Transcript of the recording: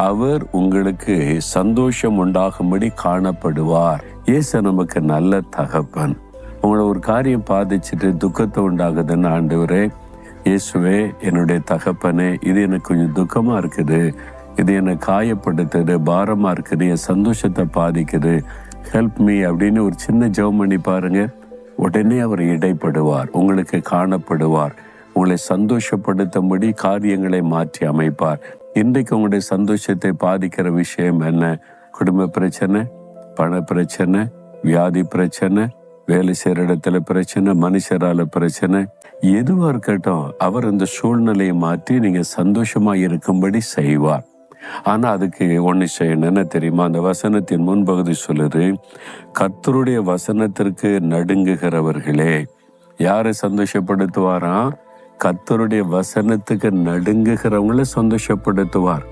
அவர் உங்களுக்கு சந்தோஷம் உண்டாகும்படி காணப்படுவார். இயேசு நமக்கு நல்ல தகப்பன். உங்களை ஒரு காரியம் பாதிச்சுட்டு துக்கத்தை உண்டாகுதுன்னு, ஆண்டவரே இயேசுவே என்னுடைய தகப்பனே, இது எனக்கு கொஞ்சம் துக்கமா இருக்குது, இது என்னை காயப்படுத்துது, பாரமா இருக்குது, என் சந்தோஷத்தை பாதிக்குது, ஹெல்ப் மீ அப்படின்னு ஒரு சின்ன ஜெபம் பண்ணி பாருங்க. உடனே அவர் இடைப்படுவார், உங்களுக்கு காணப்படுவார், உங்களை சந்தோஷப்படுத்தும்படி காரியங்களை மாற்றி அமைப்பார். இன்றைக்கு உங்களுடைய சந்தோஷத்தை பாதிக்கிற விஷயம் என்ன? குடும்ப பிரச்சனை, பண பிரச்சனை, வியாதி பிரச்சனை, வேலை செய்கிற இடத்துல பிரச்சனை, மனுஷரால பிரச்சனை, எதுவாக இருக்கட்டும், அவர் அந்த சூழ்நிலையை மாற்றி நீங்கள் சந்தோஷமா இருக்கும்படி செய்வார். ஆனால் அதுக்கு ஒன்று செய்யணும். என்ன தெரியுமா? அந்த வசனத்தின் முன்பகுதி சொல்லுது, கர்த்தருடைய வசனத்திற்கு நடுங்குகிறவர்களே. யாரை சந்தோஷப்படுத்துவாராம்? கர்த்தருடைய வசனத்துக்கு நடுங்குகிறவங்கள சந்தோஷப்படுத்துவார்.